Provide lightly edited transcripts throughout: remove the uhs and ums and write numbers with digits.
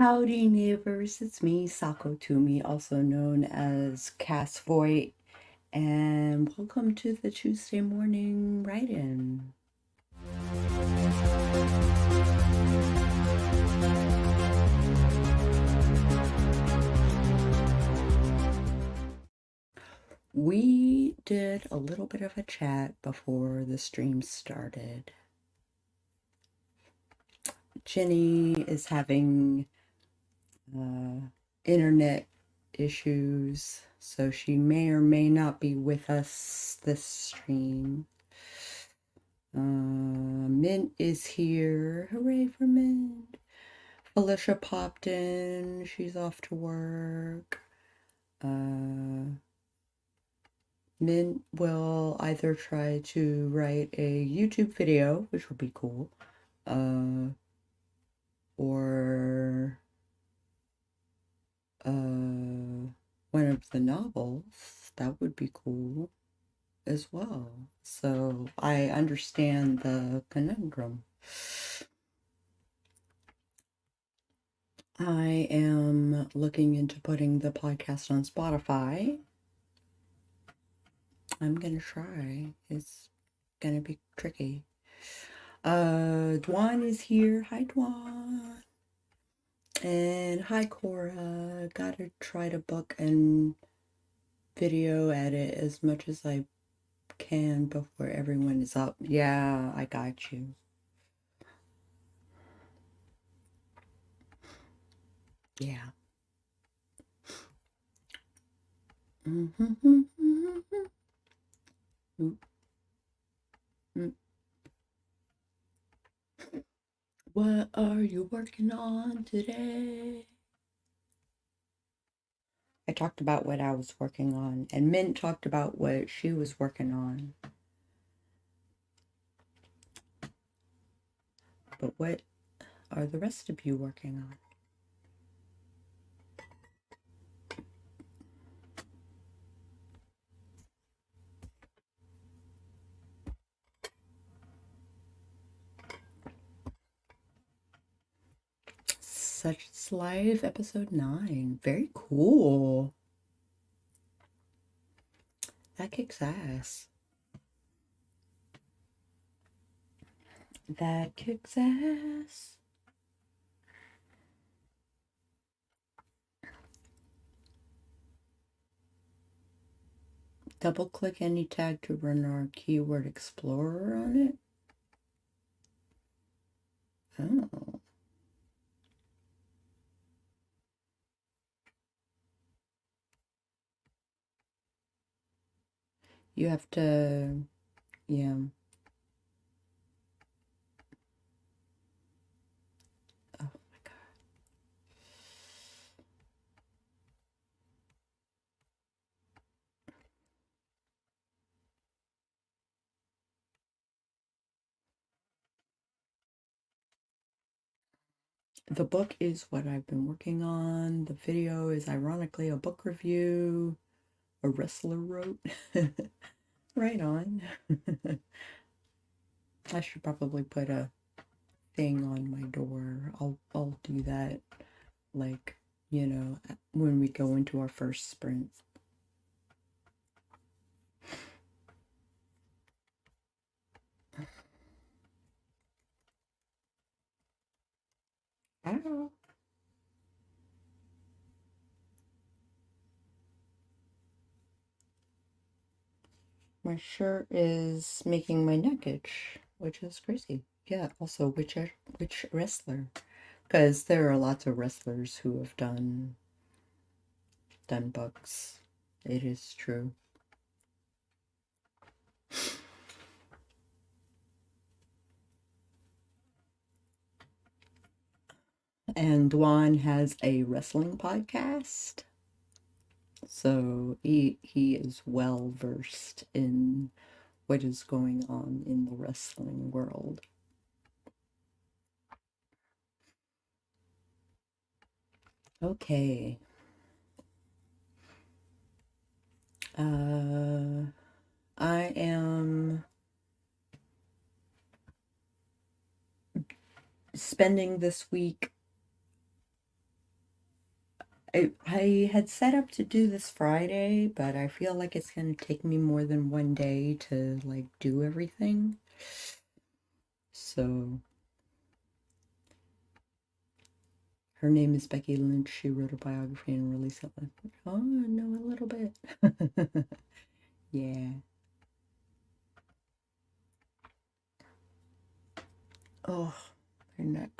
Howdy, neighbors. It's me, Sako Tumi, also known as Cass Voit, and welcome to the Tuesday morning write-in. We did a little bit of a chat before the stream started. Jenny is having internet issues, so she may or may not be with us this stream. Mint is here. Hooray for Mint. Felicia popped in. She's off to work. Mint will either try to write a YouTube video, which will be cool, or one of the novels. That would be cool as well. So I understand the conundrum. I am looking into putting the podcast on Spotify. I'm gonna try. It's gonna be tricky. Dwan is here. Hi, Dwan. And hi, Cora. Gotta try to book and video edit as much as I can before everyone is up. Yeah, I got you. Yeah. What are you working on today? I talked about what I was working on, and Mint talked about what she was working on. But what are the rest of you working on? Such is Life, episode 9. Very cool. That kicks ass. That kicks ass. Double click any tag to run our keyword explorer on it. Oh. You have to, yeah. Oh my God. The book is what I've been working on. The video is ironically a book review a wrestler wrote. Right on. I should probably put a thing on my door. I'll do that, like, you know, when we go into our first sprint. Ow. My shirt is making my neck itch, which is crazy. Yeah, also which wrestler? Because there are lots of wrestlers who have done books. It is true. And Dwan has a wrestling podcast. So he is well versed in what is going on in the wrestling world. Okay. I am spending this week I had set up to do this Friday, but I feel like it's gonna take me more than one day to like do everything. So her name is Becky Lynch. She wrote a biography and released it. Oh, I know a little bit. Yeah. Oh, her neck.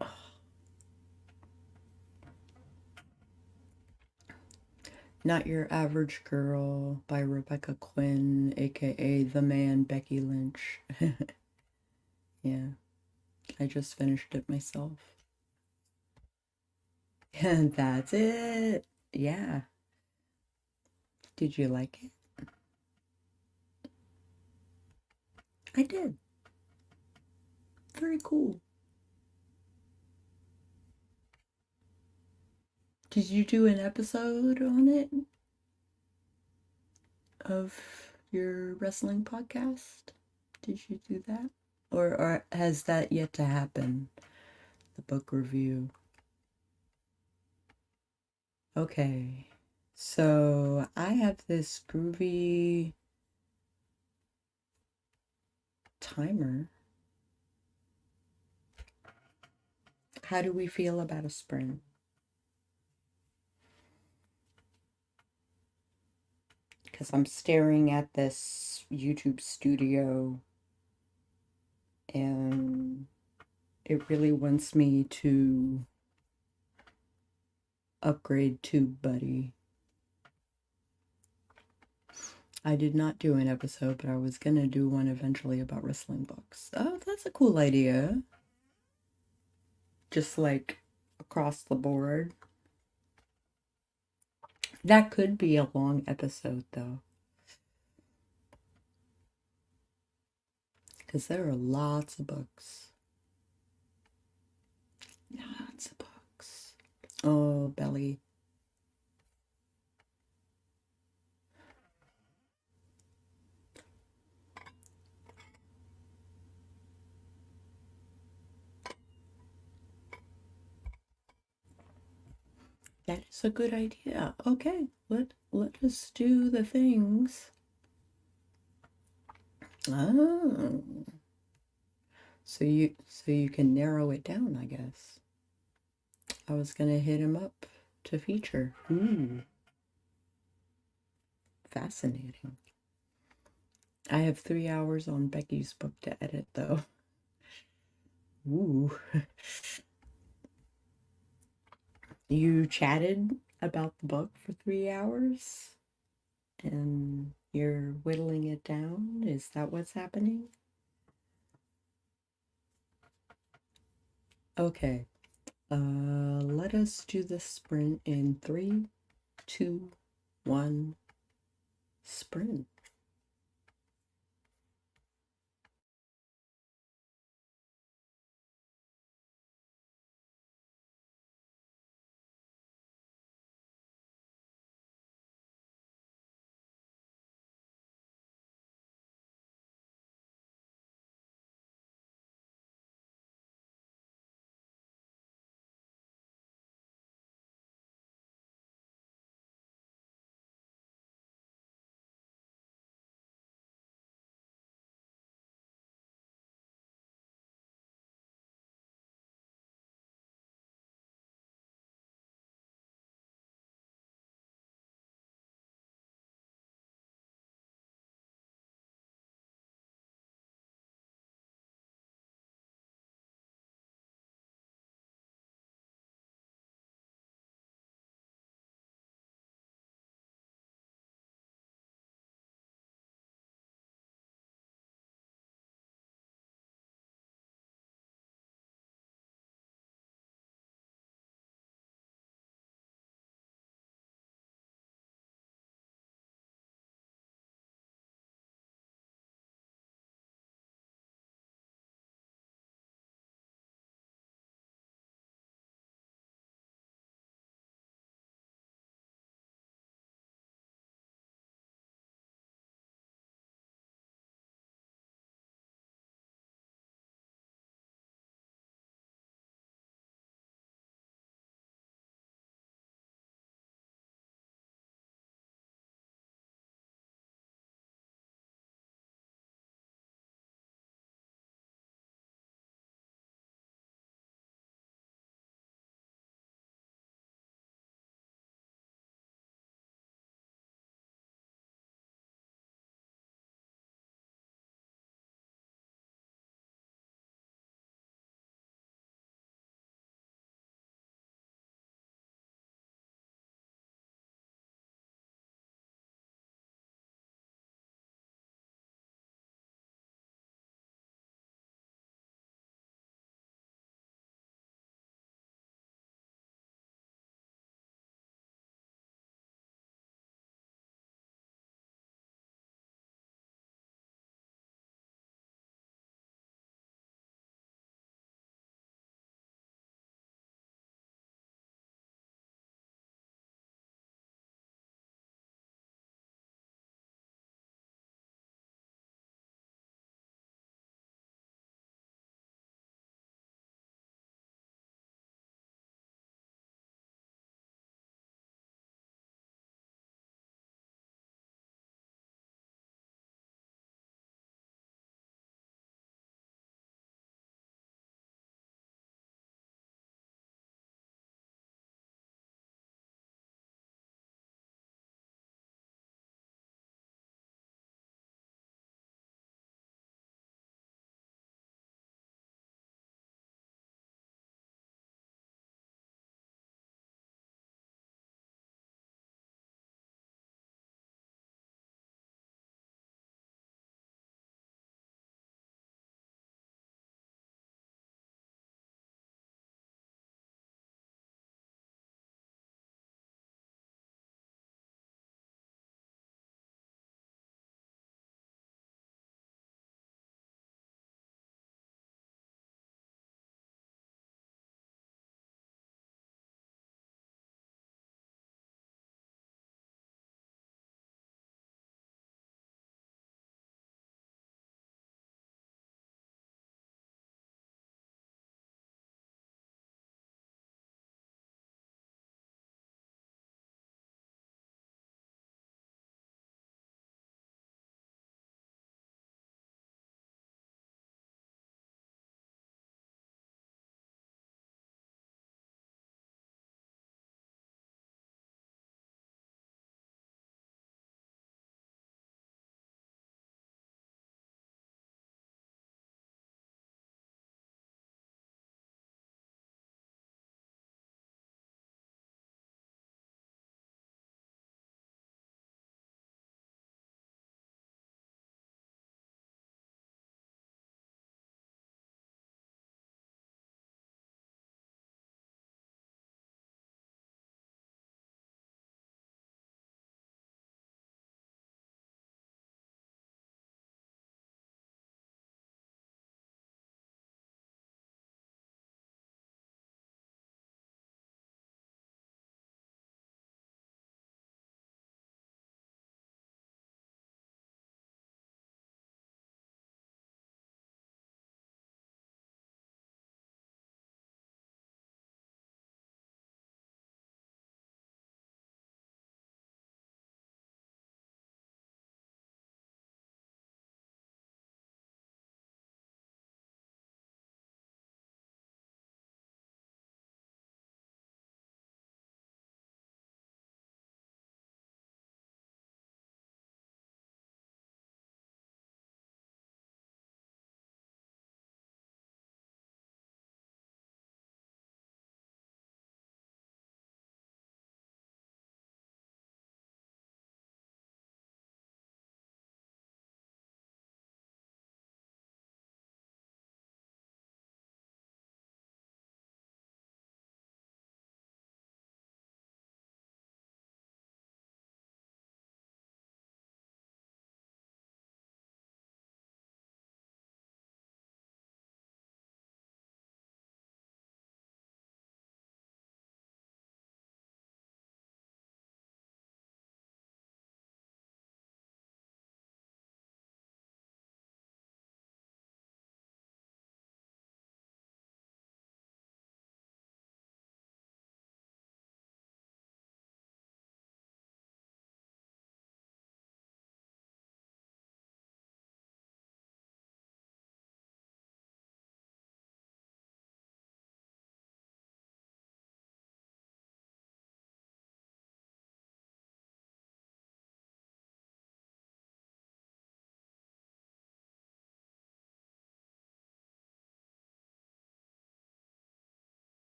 Oh. Not Your Average Girl by Rebecca Quinn, aka The Man Becky Lynch. Yeah, I just finished it myself. And that's it. Yeah. Did you like it? I did. Very cool. Did you do an episode on it of your wrestling podcast? Did you do that? Or has that yet to happen? The book review. Okay. So I have this groovy timer. How do we feel about a sprint? Because I'm staring at this YouTube studio and it really wants me to upgrade TubeBuddy. I did not do an episode, but I was gonna do one eventually about wrestling books. Oh, that's a cool idea. Just like across the board. That could be a long episode though. Because there are lots of books. Lots of books. Oh, belly. That is a good idea. Okay, let us do the things. Oh. So you can narrow it down, I guess. I was gonna hit him up to feature. Ooh. Fascinating. I have 3 hours on Becky's book to edit though. Ooh. You chatted about the book for 3 hours? And you're whittling it down? Is that what's happening? Okay. Let us do the sprint in 3, 2, 1, sprint.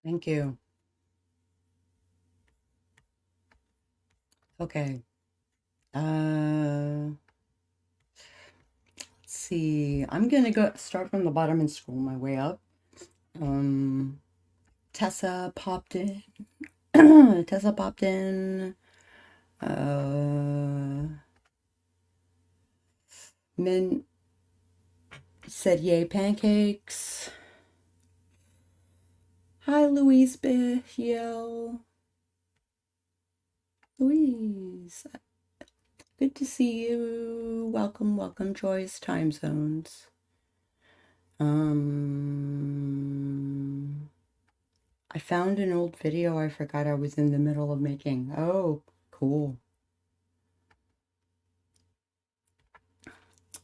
Thank you. Okay. Let's see. I'm gonna go start from the bottom and scroll my way up. Um, Tessa popped in. Tessa popped in. Min said yay pancakes. Hi, Louise Biel. Louise, good to see you. Welcome, welcome, Joy's Time Zones. I found an old video I forgot I was in the middle of making. Oh, cool.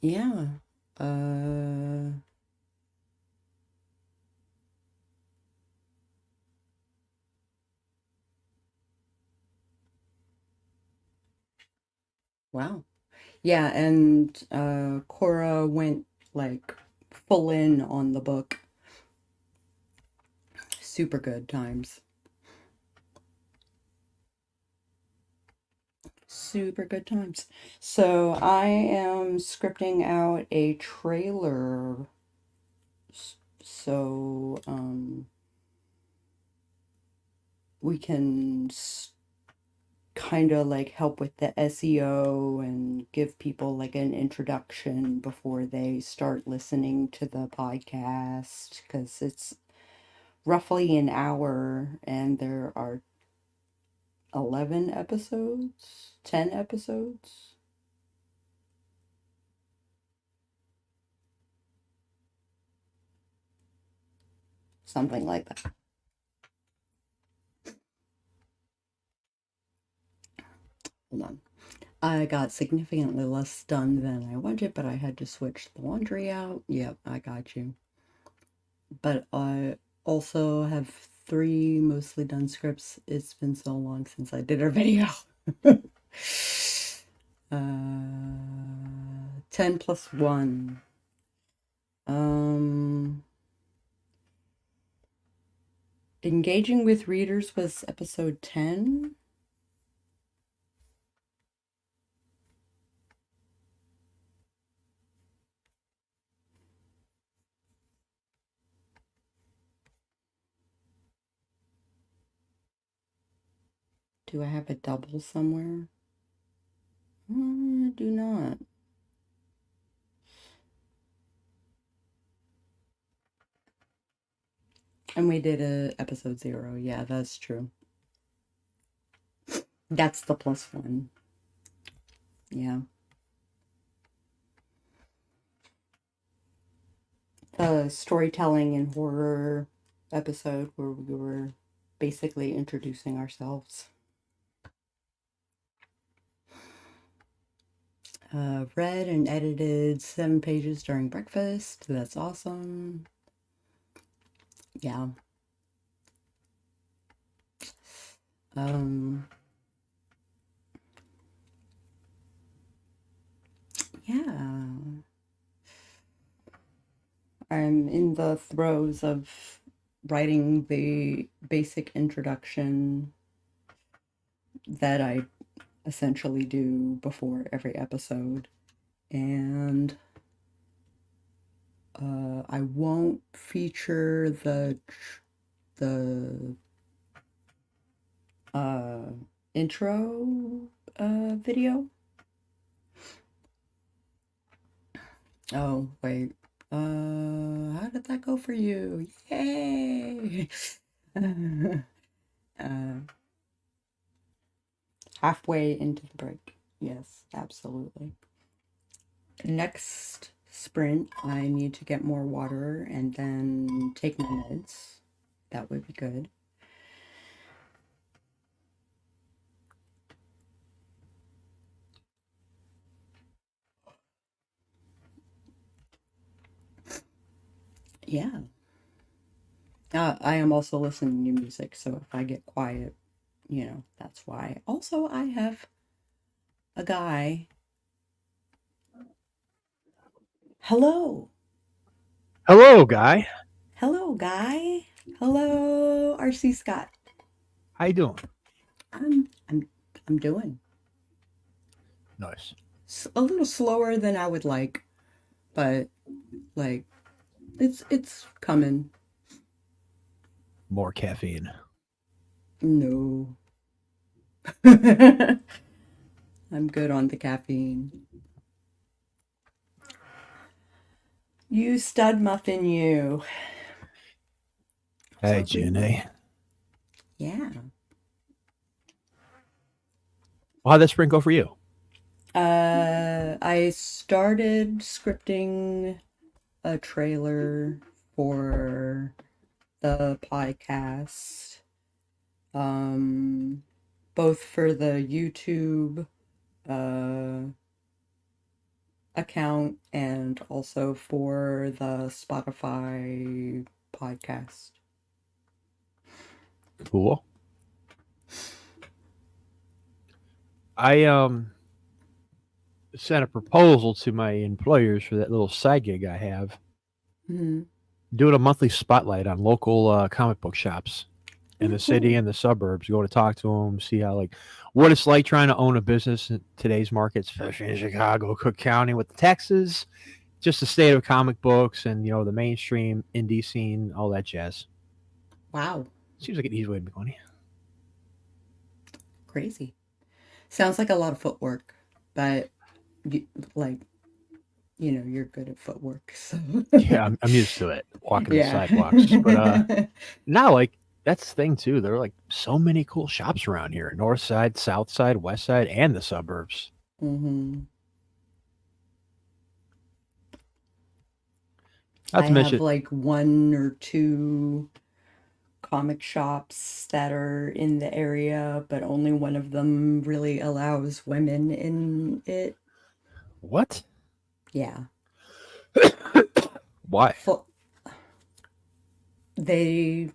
Yeah. Wow. Yeah, and Cora went like full in on the book. Super good times. Super good times. So I am scripting out a trailer. So we can kind of like help with the SEO and give people like an introduction before they start listening to the podcast, because it's roughly an hour and there are 11 episodes, 10 episodes, something like that. Hold on. I got significantly less done than I wanted, but I had to switch the laundry out. Yep, I got you. But I also have 3 mostly done scripts. It's been so long since I did a video. 10 plus 1. Engaging with readers was episode 10. Do I have a double somewhere? I do not. And we did a episode 0. Yeah, that's true. That's the plus 1. Yeah. The storytelling and horror episode where we were basically introducing ourselves. Read and edited 7 pages during breakfast. That's awesome. Yeah. Yeah. I'm in the throes of writing the basic introduction that I essentially do before every episode. And I won't feature the intro video. Oh, wait. How did that go for you? Yay! Halfway into the break. Yes, absolutely. Next sprint, I need to get more water and then take my meds. That would be good. Yeah. I am also listening to music, so if I get quiet, that's why. Also, I have a guy. Hello. Hello, Guy. Hello, guy. Hello, RC Scott. How you doing? I'm I'm I'm doing Nice. a little slower than I would like, but like it's coming. More caffeine. No. I'm good on the caffeine. You stud muffin, you. Hey, So Jenny. yeah. Well, how'd that spring go for you? I started scripting a trailer for the podcast. Both for the YouTube uh, account and also for the Spotify podcast. Cool. I sent a proposal to my employers for that little side gig I have, Mm-hmm. doing a monthly spotlight on local comic book shops in Oh, the city cool. and the suburbs. Go to talk to them, see how what it's like trying to own a business in today's market, especially in Chicago, Cook County with the taxes, just the state of comic books and the mainstream indie scene, all that jazz. Wow. Seems like an easy way to make money. Crazy. Sounds like a lot of footwork, but you, like, you're good at footwork. So, Yeah, I'm used to it, walking the yeah. sidewalks. But now, that's the thing too. There are so many cool shops around here: North Side, South Side, West Side, and the suburbs. hmm Not I to have mention, like one or two comic shops that are in the area, but only one of them really allows women in it. what? Yeah. Why? Full, they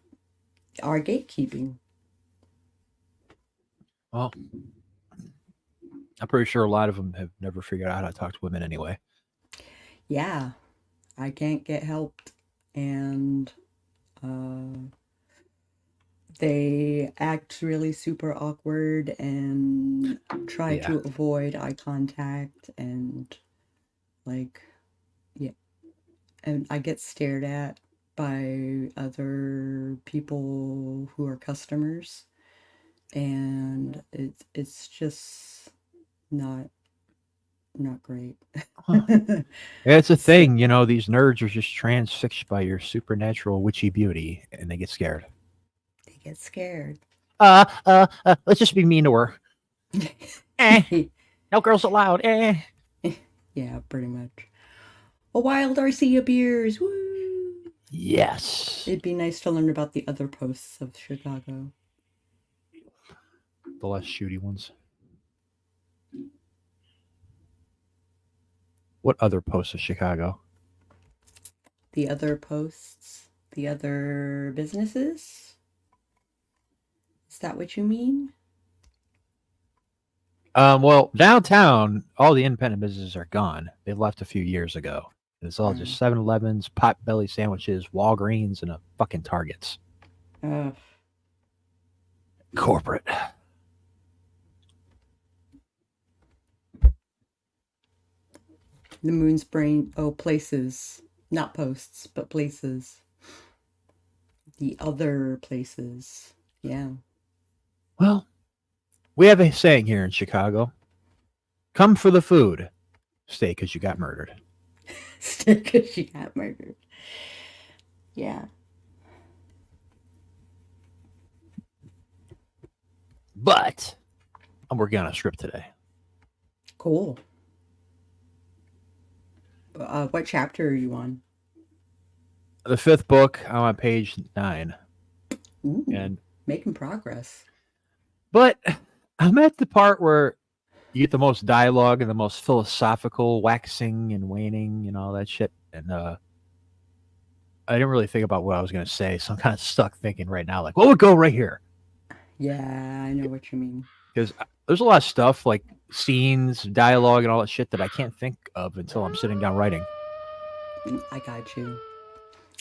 are gatekeeping. Well, I'm pretty sure a lot of them have never figured out how to talk to women anyway. Yeah, I can't get helped. And uh, they act really super awkward and try Yeah. to avoid eye contact and like, yeah. And I get stared at by other people who are customers, and it's just not not great. Huh. Yeah, it's a So, thing. These nerds are just transfixed by your supernatural witchy beauty, and they get scared. they get scared. Let's just be mean to her. Eh, no girls allowed. Eh. Yeah, pretty much. A wild RC beers. Woo! Yes. It'd be nice to learn about the other posts of Chicago. The less shooty ones. What other posts of Chicago? The other posts, the other businesses. Is that what you mean? Well, downtown, all the independent businesses are gone. They left a few years ago. It's all Uh, just 7-Elevens, Potbelly sandwiches, Walgreens, and a fucking Targets. uh, Corporate. the moon's brain. Oh, places. Not posts, but places. The other places. Yeah. Well, we have a saying here in Chicago: "Come for the food, stay because you got murdered." Because she got murdered. Yeah. But I'm working on a script today. Cool. What chapter are you on? The fifth book, I'm on page 9, Ooh, and making progress. but I'm at the part where you get the most dialogue and the most philosophical waxing and waning and all that shit. And I didn't really think about what I was going to say, so I'm kind of stuck thinking right now, what would go right here? Yeah, I know what you mean. Because there's a lot of stuff like scenes, dialogue, and all that shit that I can't think of until I'm sitting down writing. I got you.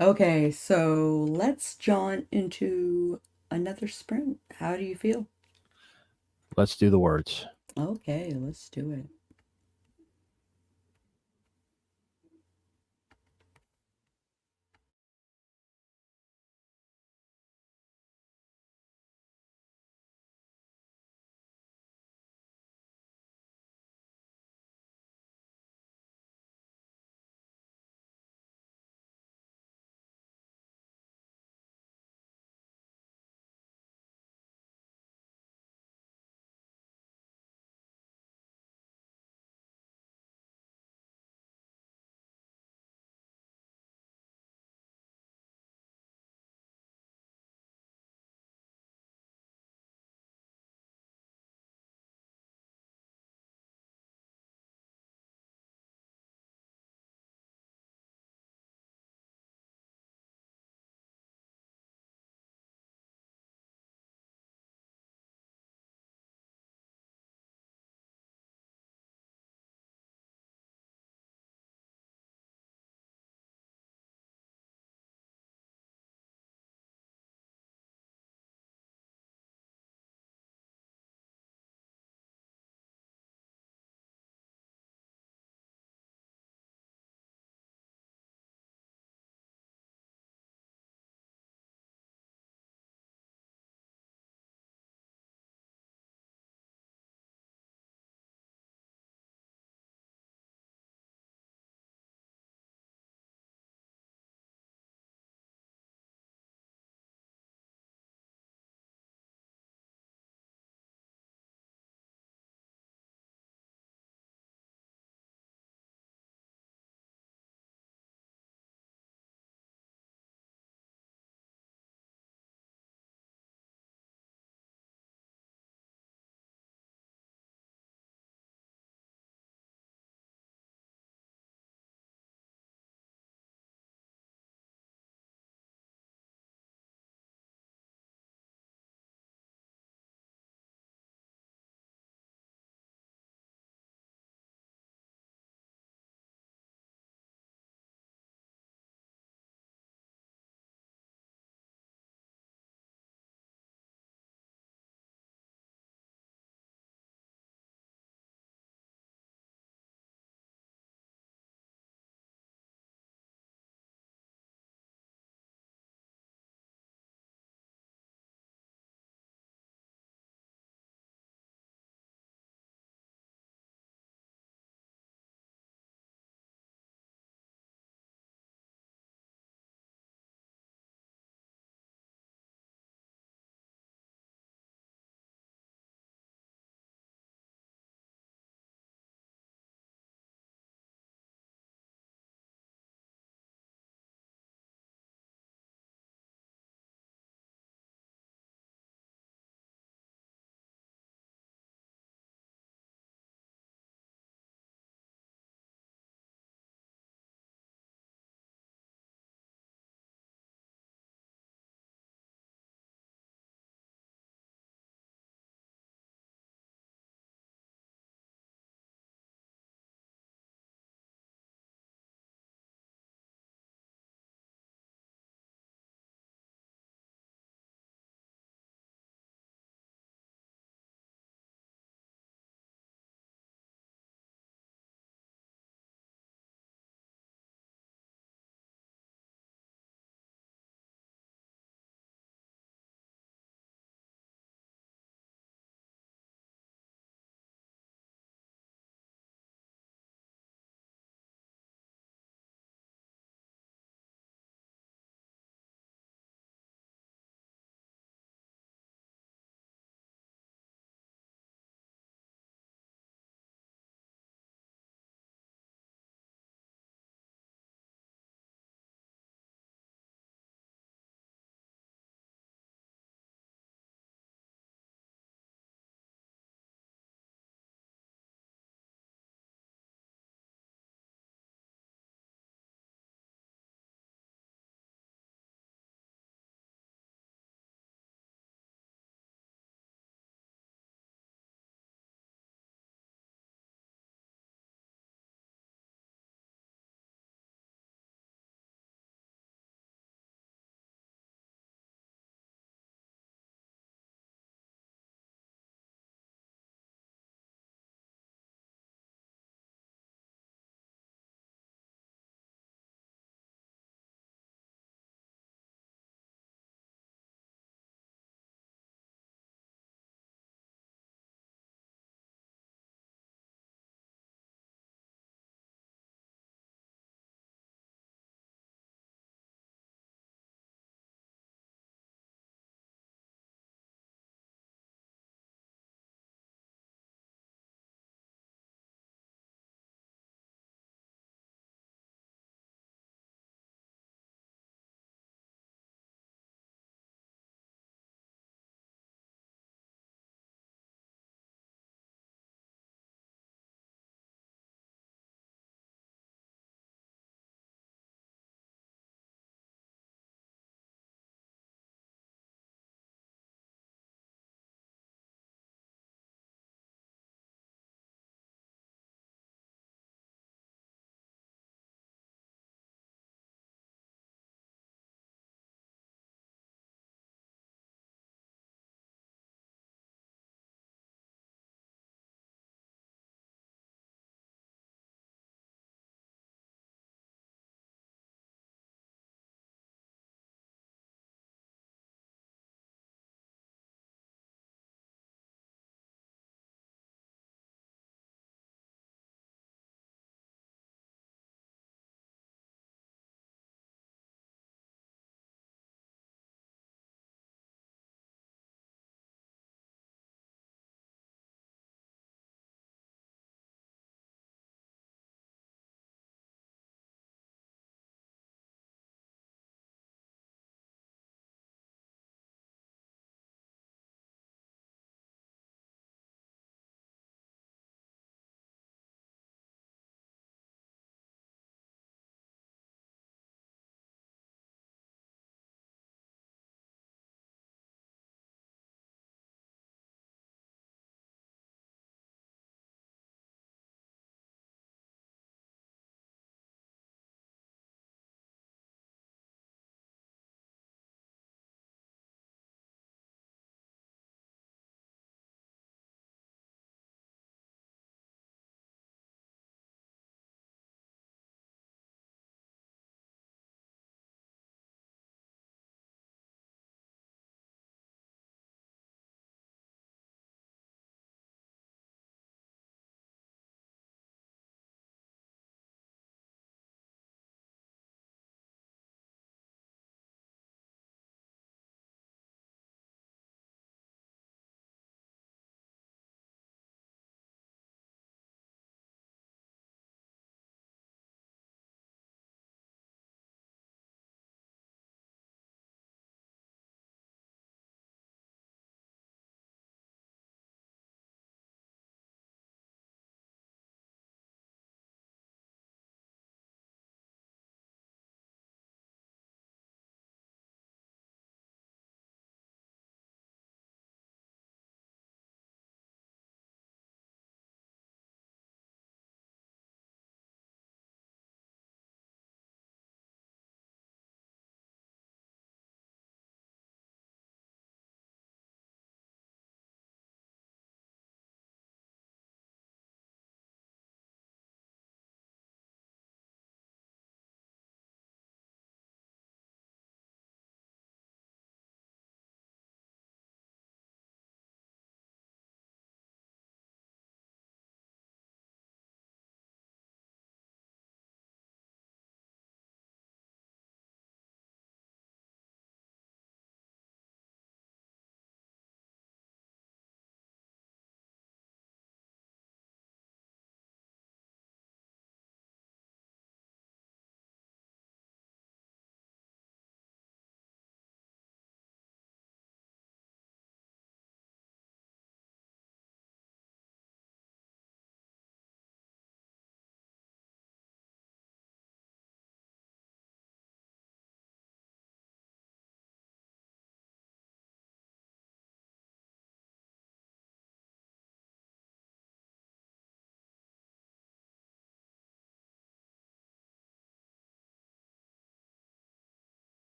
Okay, so let's jaunt into another sprint. How do you feel? Let's do the words. Okay, let's do it.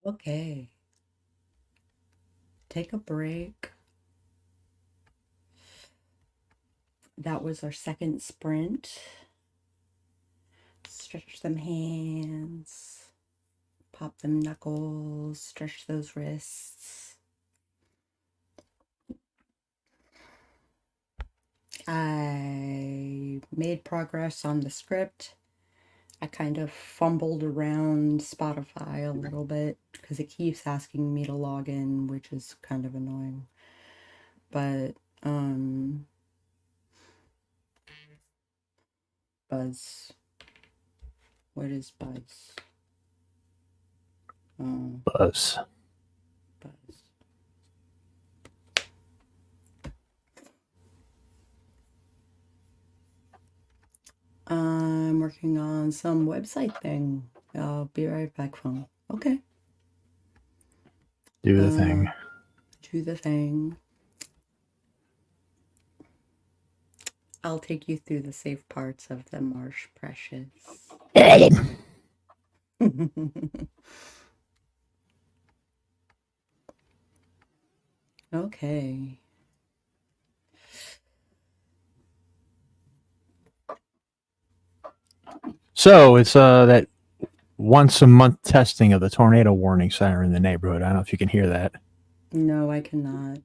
Okay. Take a break. That was our second sprint. Stretch them hands. Pop them knuckles. Stretch those wrists. I made progress on the script. I kind of fumbled around Spotify a little bit because it keeps asking me to log in, which is kind of annoying. But, Buzz. What is Buzz? Buzz. Buzz. I'm working on some website thing. I'll be right back, phone. Okay. Do the thing. Do the thing. I'll take you through the safe parts of the Marsh Precious. Okay. So it's that once a month testing of the tornado warning siren in the neighborhood. I don't know if you can hear that. No, I cannot.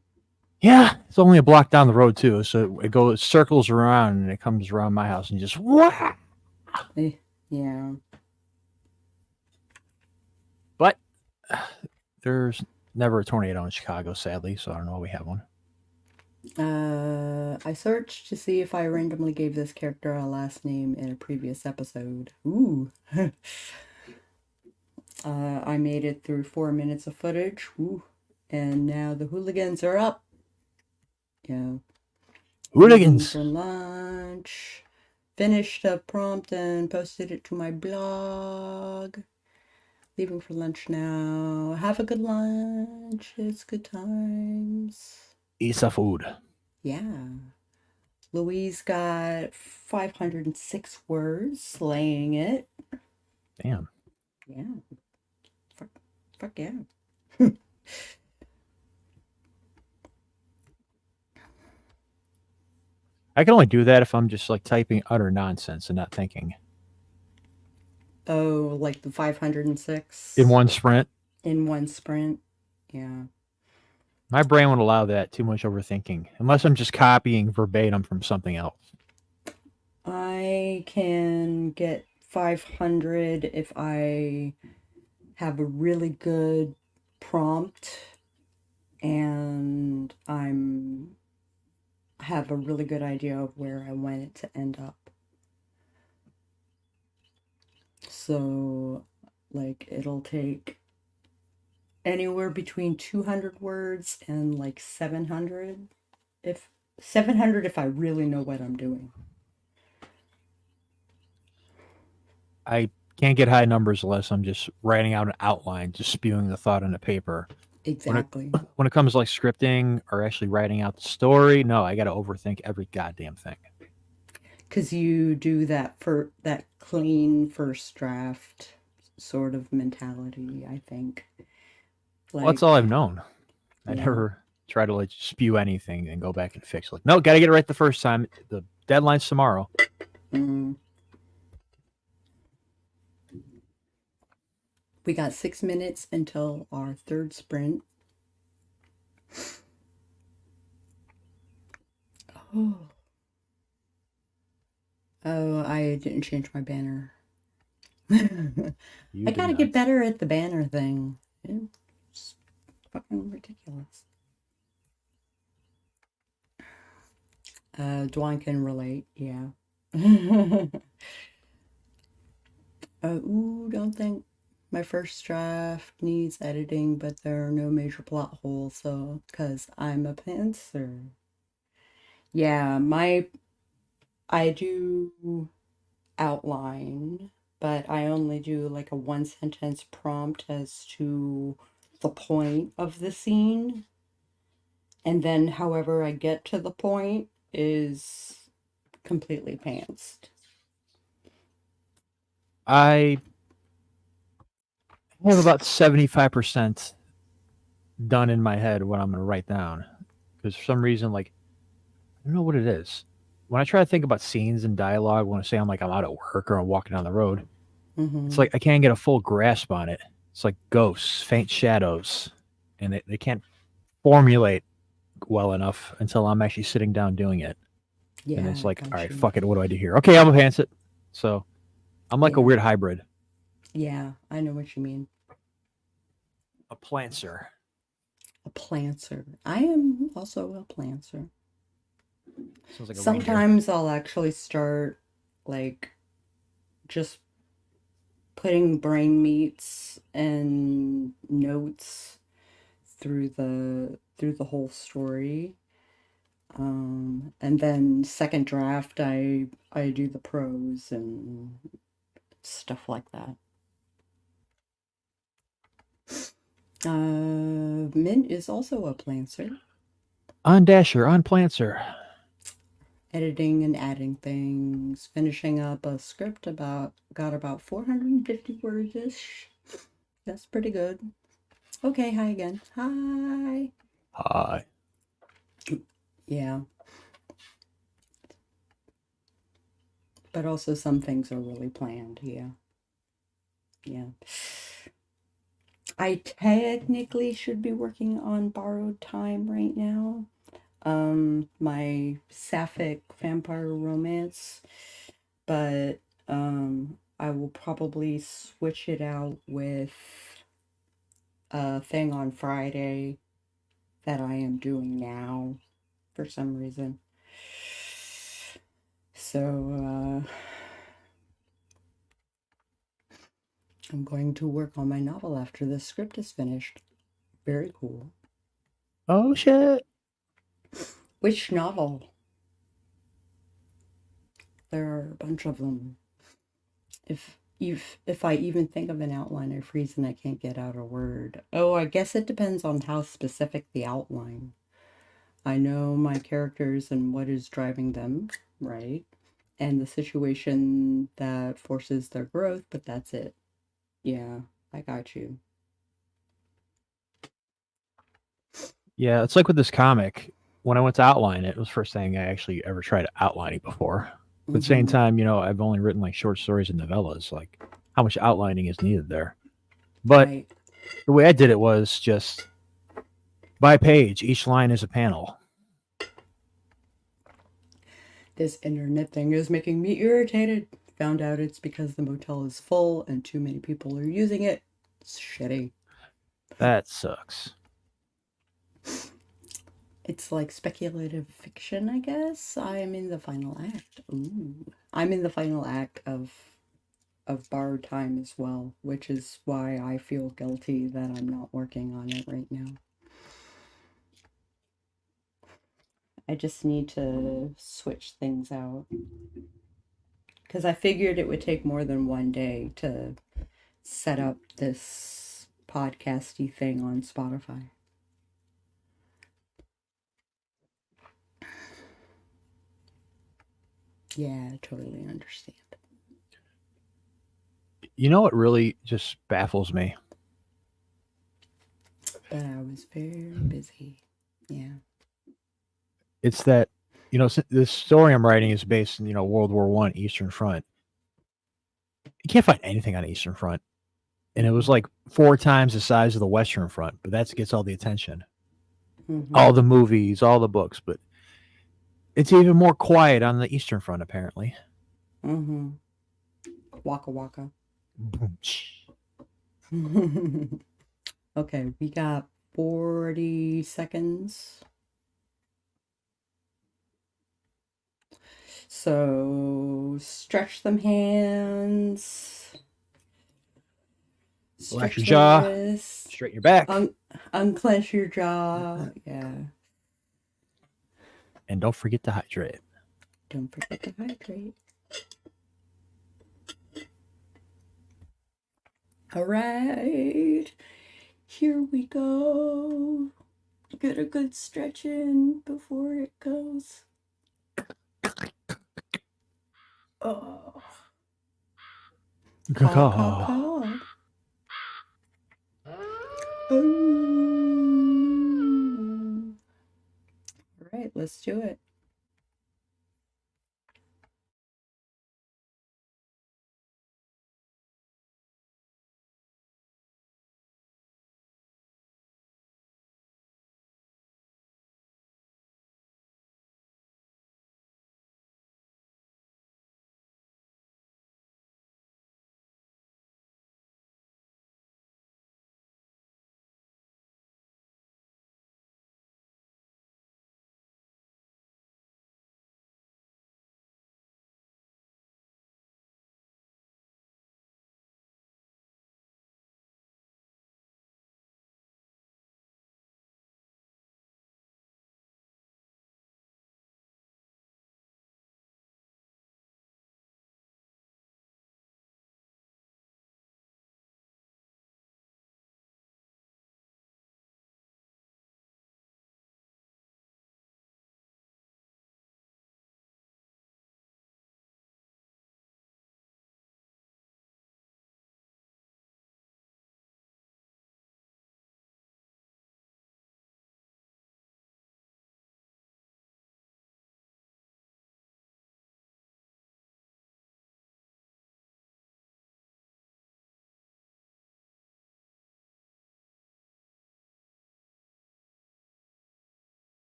Yeah, it's only a block down the road too, so it goes circles around and it comes around my house and just wah! Yeah. But there's never a tornado in Chicago, sadly, so I don't know why we have one. I searched to see if I randomly gave this character a last name in a previous episode. Ooh. I made it through 4 minutes of footage. Ooh. And now the hooligans are up. Yeah. Leaving Hooligans! for lunch. Finished a prompt and posted it to my blog. Leaving for lunch now. Have a good lunch. It's good times. Eat some food. Yeah. Louise got 506 words, slaying it. Damn. Yeah. Fuck yeah. I can only do that if I'm just like typing utter nonsense and not thinking. Oh, like the 506? In one sprint? In one sprint. Yeah. My brain won't allow that. Too much overthinking. Unless I'm just copying verbatim from something else. I can get 500 if I have a really good prompt and have a really good idea of where I want it to end up. So, like, it'll take anywhere between 200 words and like 700 if I really know what I'm doing. I can't get high numbers unless I'm just writing out an outline, just spewing the thought on the paper. Exactly. When it comes to like scripting or actually writing out the story, no, I got to overthink every goddamn thing. Because you do that for that clean first draft sort of mentality, I think. Well, that's all I've Like, known. I yeah. never try to like spew anything and go back and fix. Like, no, got to get it right the first time. The deadline's tomorrow. We got 6 minutes until our third sprint. Oh, I didn't change my banner. I gotta get better at the banner thing. It's fucking ridiculous. Dwan can relate, yeah. Don't think my first draft needs editing, but there are no major plot holes, so, because I'm a pantser. Yeah, I do outline, but I only do like a one sentence prompt as to the point of the scene. And then however I get to the point is completely pantsed. I I have about 75% done in my head what I'm going to write down. Because for some reason, like, I don't know what it is. When I try to think about scenes and dialogue, when I say I'm out at work or I'm walking down the road, it's Mm-hmm. like I can't get a full grasp on it. It's like ghosts, faint shadows, and they can't formulate well enough until I'm actually sitting down doing it. And Yeah, it's I like, all got right, you. fuck it, what do I do here? Okay, I'm gonna pants it. So I'm like a Yeah, weird hybrid. yeah, I know what you mean. A plancer. A planter. I am also a planter. Sounds like a reindeer. Sometimes I'll actually start like just putting brain meats and notes through the whole story. And then second draft I do the prose and stuff like that. Mint is also a planter, On Dasher, on Plancer. editing and adding things, finishing up a script about 450 words ish. That's pretty good. Okay, hi again. Hi. Hi. Yeah, but also some things are really planned. Yeah, yeah. I technically should be working on borrowed time right now. My sapphic vampire romance, but I will probably switch it out with a thing on Friday that I am doing now for some reason. So I'm going to work on my novel after the script is finished. Very cool. Oh shit. Which novel? There are a bunch of them. If I even think of an outline, I freeze and I can't get out a word. Oh, I guess it depends on how specific the outline. I know my characters and what is driving them, right? And the situation that forces their growth, but that's it. Yeah, I got you. Yeah, it's like with this comic. When I went to outline it, it was the first thing I actually ever tried outlining before. But at the same Mm-hmm. time, I've only written like short stories and novellas. Like, how much outlining is needed there? But Right. the way I did it was just by page, each line is a panel. This internet thing is making me irritated. Found out it's because the motel is full and too many people are using it. It's shitty. That sucks. It's like speculative fiction, I guess. I'm in the final act. Ooh. I'm in the final act of borrowed time as well, which is why I feel guilty that I'm not working on it right now. I just need to switch things out because I figured it would take more than one day to set up this podcasty thing on Spotify. Yeah, I totally understand. You know what really just baffles me? But I was very busy. Yeah. It's that, this story I'm writing is based in, World War One, Eastern Front. You can't find anything on Eastern Front. And it was Mm-mm. like 4 times the size of the Western Front, but that gets all the attention. Mm-hmm. All the movies, all the books, but it's even more quiet on the Eastern Front, apparently. Mm-hmm. Waka waka. Boom. Okay, we got 40 seconds. So stretch them hands, Relax your stretch the jaw, wrists, straighten your back, unclench your jaw. Yeah, and don't forget to hydrate. don't forget to hydrate. All right, here we go. Get a good stretch in before it goes. Oh, caw, caw, caw. Let's do it.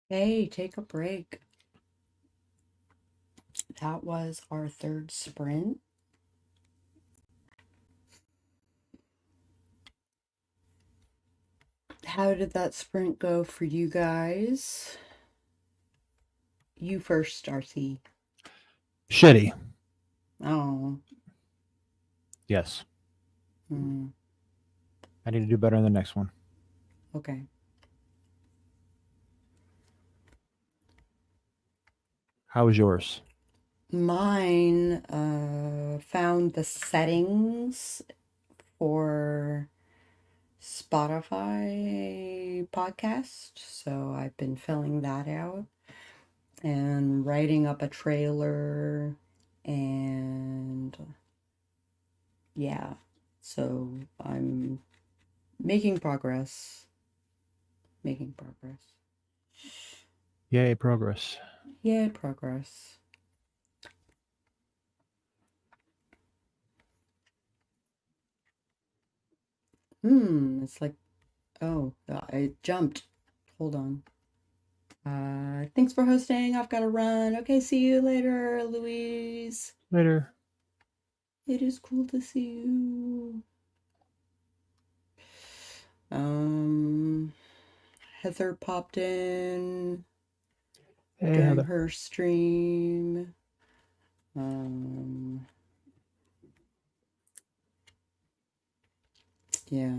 Hey, take a break. That was our third sprint. How did that sprint go for you guys? You first, Darcy. Shitty. Oh. Yes. Hmm. I need to do better in the next one. Okay. How was yours? Mine found the settings for Spotify podcast, so I've been filling that out and writing up a trailer, and yeah, so I'm making progress. Making progress. Yay, progress. Yay, progress. It's like, oh, I jumped. Hold on. Thanks for hosting. I've got to run. Okay, see you later, Louise. Later. It is cool to see you. Heather popped in Hey, during Heather. her stream. Yeah.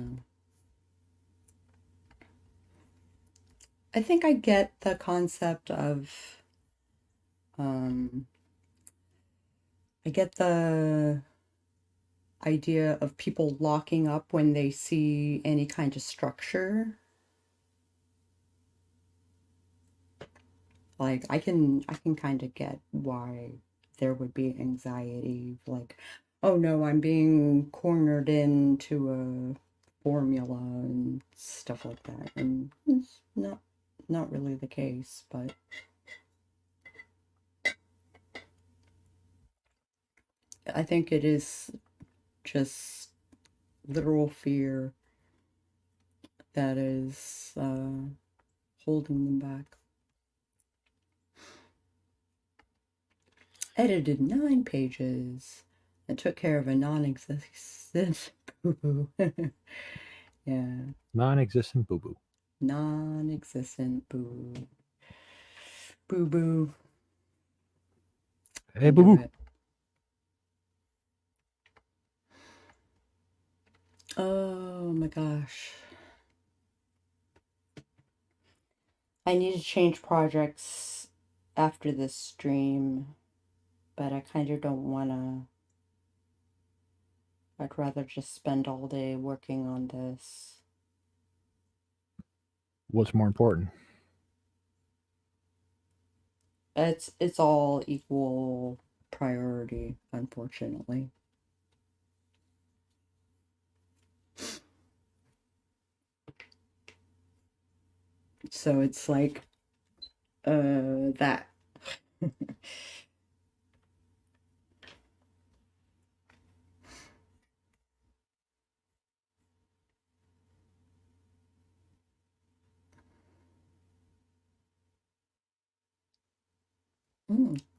I think I get the concept of, I get the idea of people locking up when they see any kind of structure. Like I can kind of get why there would be anxiety, like, oh no, I'm being cornered into a formula and stuff like that. And it's not really the case, but I think it is just literal fear that is holding them back. Edited 9 pages and took care of a non-existent boo-boo. Yeah, Non-existent boo-boo. non-existent boo. Boo-boo. Hey, Can do boo-boo. it. Oh my gosh. I need to change projects after this stream, but I kind of don't want to. I'd rather just spend all day working on this. What's more important? It's all equal priority, unfortunately. So it's like that.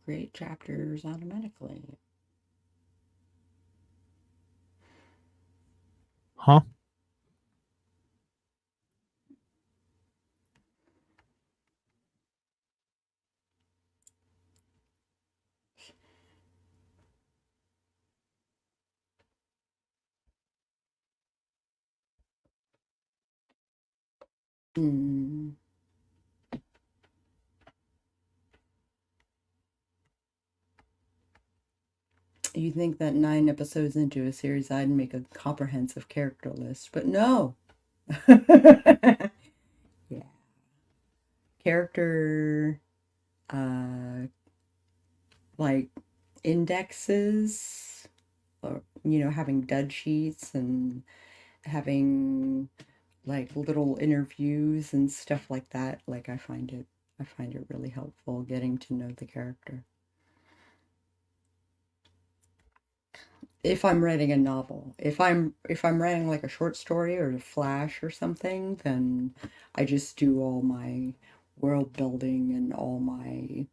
Create chapters automatically. Huh? Hmm. You think that 9 episodes into a series I'd make a comprehensive character list, but no. Yeah. Character like indexes, or having dud sheets and having like little interviews and stuff like that. Like I find it really helpful getting to know the character. if I'm writing a novel. If I'm writing like a short story or a flash or something, then I just do all my world building and all my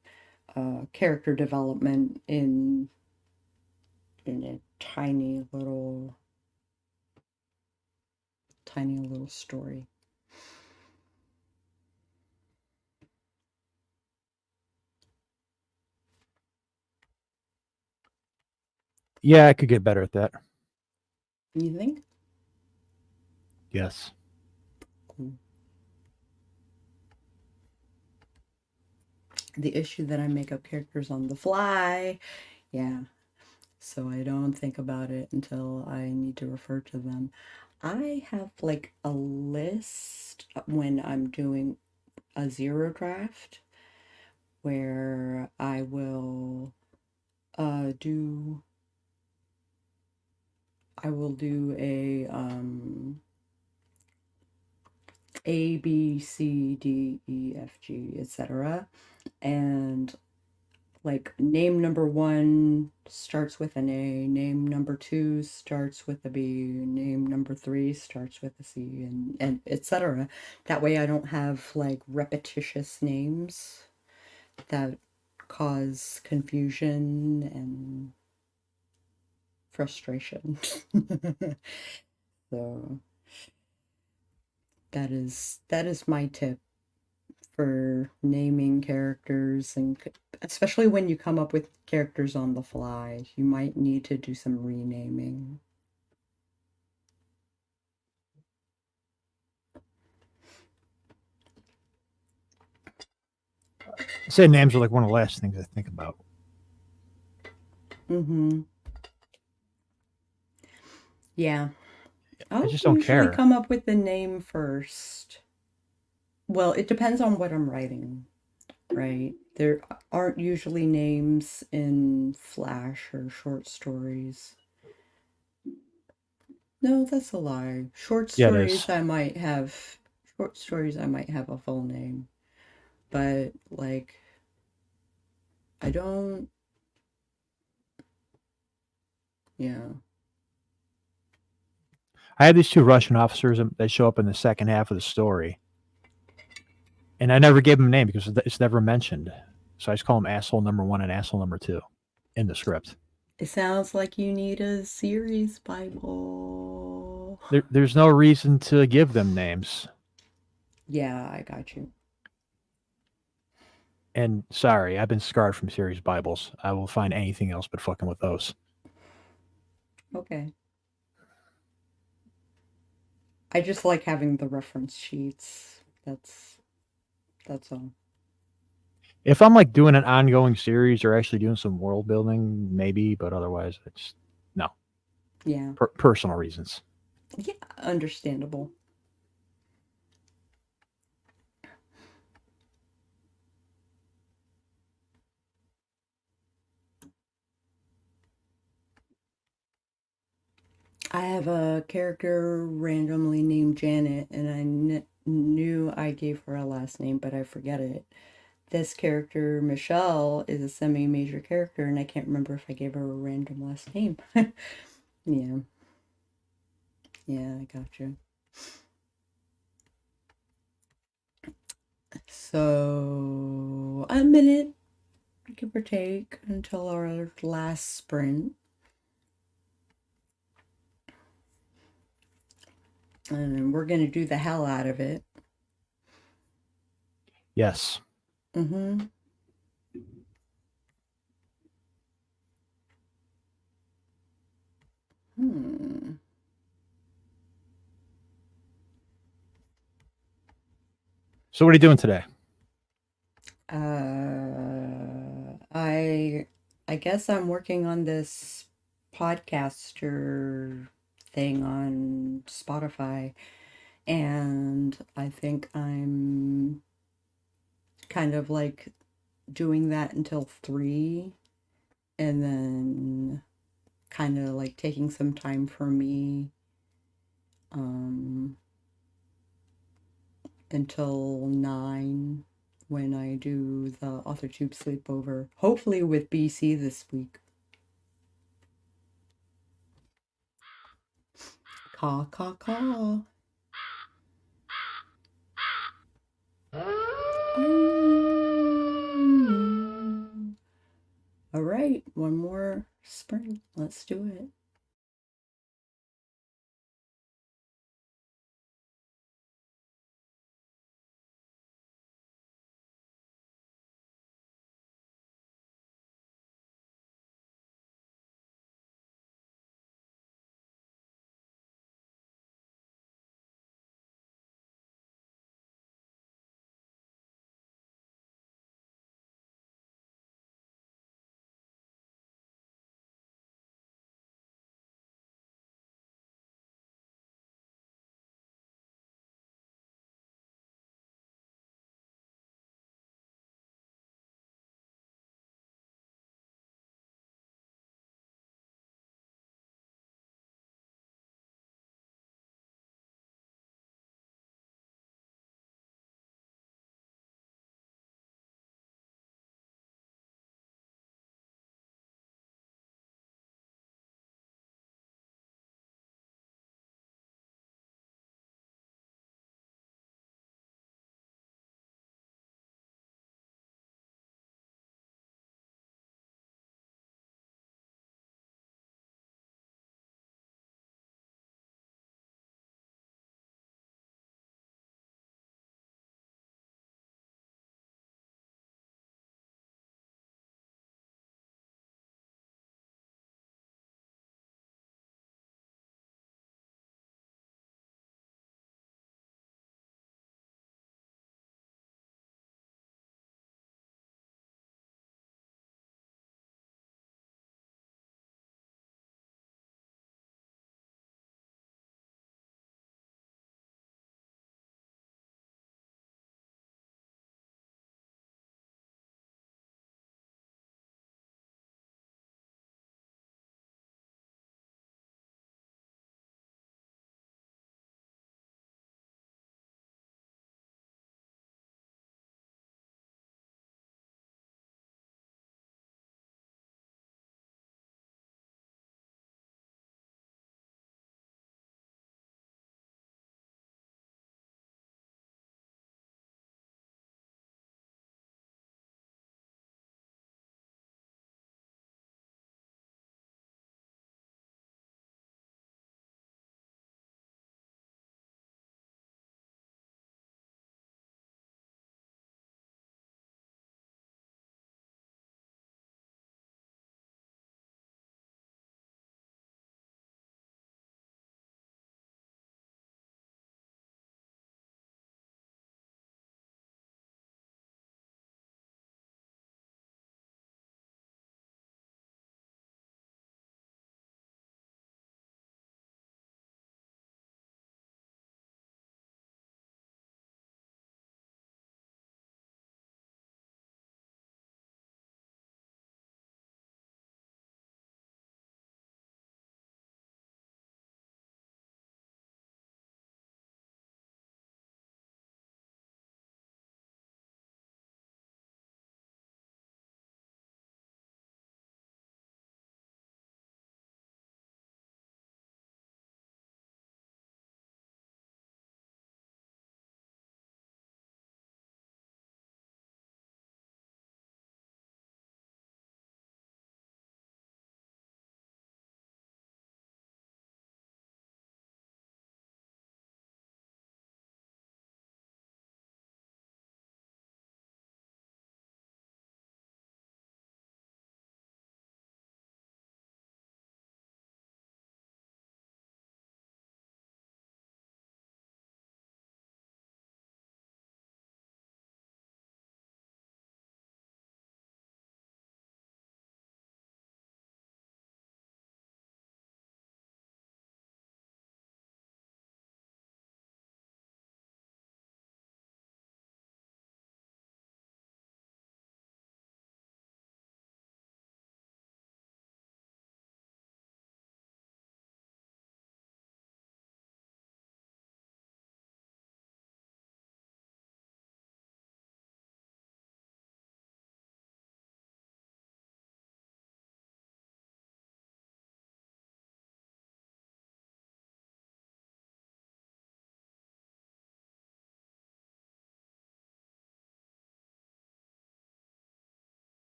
character development in a tiny little story. Yeah, I could get better at that. You think? Yes. Cool. The issue that I make up characters on the fly. Yeah. So I don't think about it until I need to refer to them. I have like a list when I'm doing a zero draft where I will do A B C D E F G etc. And like name number one starts with an A, name number two starts with a B, name number three starts with a C, and etc. That way I don't have like repetitious names that cause confusion and frustration. So that is my tip for naming characters, and especially when you come up with characters on the fly, you might need to do some renaming. I said names are like one of the last things I think about. Mm-hmm. Yeah. I I'll just don't usually care. come up with the name first. Well, it depends on what I'm writing, right? There aren't usually names in flash or short stories. No, that's a lie. Yeah, it is. Short stories I might have a full name, but like I don't, yeah. I had these two Russian officers that show up in the second half of the story, and I never gave them a name because it's never mentioned. So I just call them asshole number one and asshole number two in the script. It sounds like you need a series Bible. There's no reason to give them names. Yeah, I got you. And sorry, I've been scarred from series Bibles. I will find anything else but fucking with those. Okay. I just like having the reference sheets. That's all. If I'm like doing an ongoing series or actually doing some world building, maybe, but otherwise, it's no Yeah. personal reasons. Yeah, understandable. I have a character randomly named Janet, and I knew I gave her a last name, but I forget it. This character, Michelle, is a semi-major character, and I can't remember if I gave her a random last name. Yeah, yeah, I got you. So, a minute, give or take, until our last sprint. And we're going to do the hell out of it. Yes. Mm-hmm. Hmm. So what are you doing today? I guess I'm working on this podcaster thing on Spotify, and I think I'm kind of like doing that until 3, and then kind of like taking some time for me um until 9 when I do the AuthorTube sleepover, hopefully with BC this week. Caw, caw, caw. All right, one more sprint. Let's do it.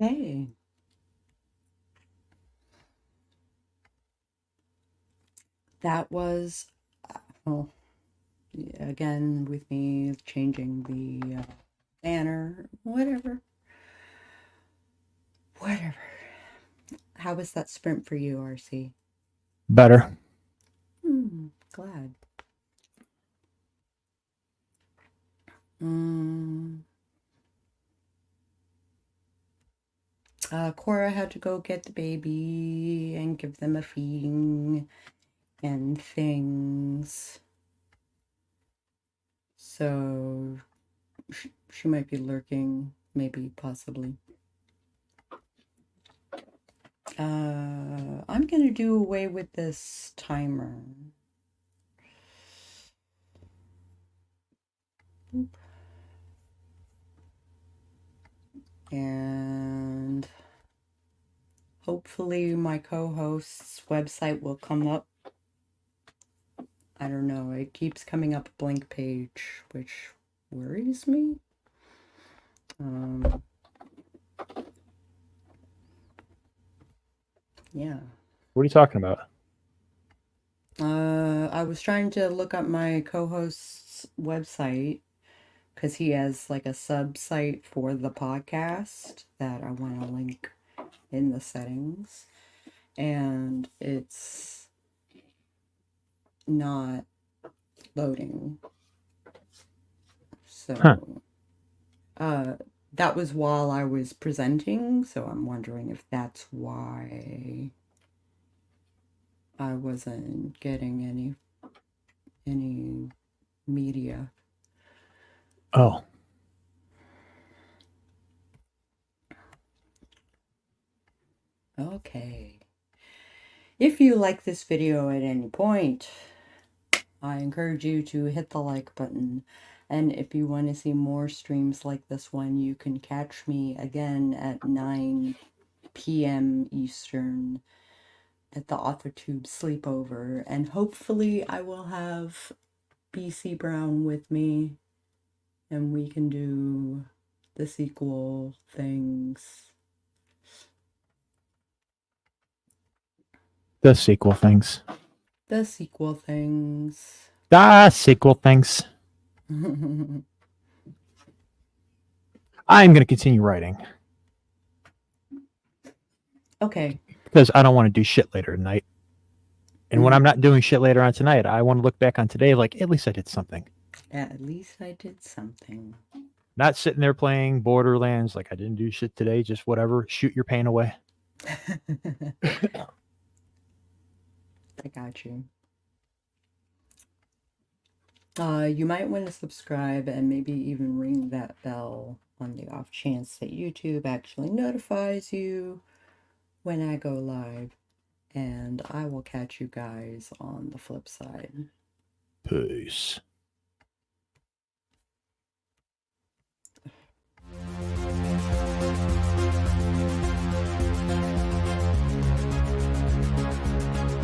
Hey. That was, well, again, with me changing the banner, whatever. Whatever. How was that sprint for you, RC? Better. Glad. Mm. Cora had to go get the baby and give them a feeding and things. So she might be lurking, maybe, possibly. I'm gonna do away with this timer. Oop. And hopefully my co-host's website will come up. I don't know, it keeps coming up a blank page, which worries me. Yeah. What are you talking about? I was trying to look up my co-host's website because he has like a sub-site for the podcast that I want to link in the settings, and it's not loading. So, that was while I was presenting, so I'm wondering if that's why I wasn't getting any media. Oh. Okay. If you like this video at any point, I encourage you to hit the like button. And if you want to see more streams like this one, you can catch me again at 9 p.m. Eastern at the AuthorTube sleepover. And hopefully I will have BC Brown with me and we can do the sequel things. The sequel things. The sequel things. The sequel things. I'm going to continue writing. Okay. Because I don't want to do shit later tonight. And when I'm not doing shit later on tonight, I want to look back on today like, at least I did something. At least I did something. Not sitting there playing Borderlands like I didn't do shit today, just whatever. Shoot your pain away. I got you. You might want to subscribe and maybe even ring that bell on the off chance that YouTube actually notifies you when I go live. And I will catch you guys on the flip side. Peace.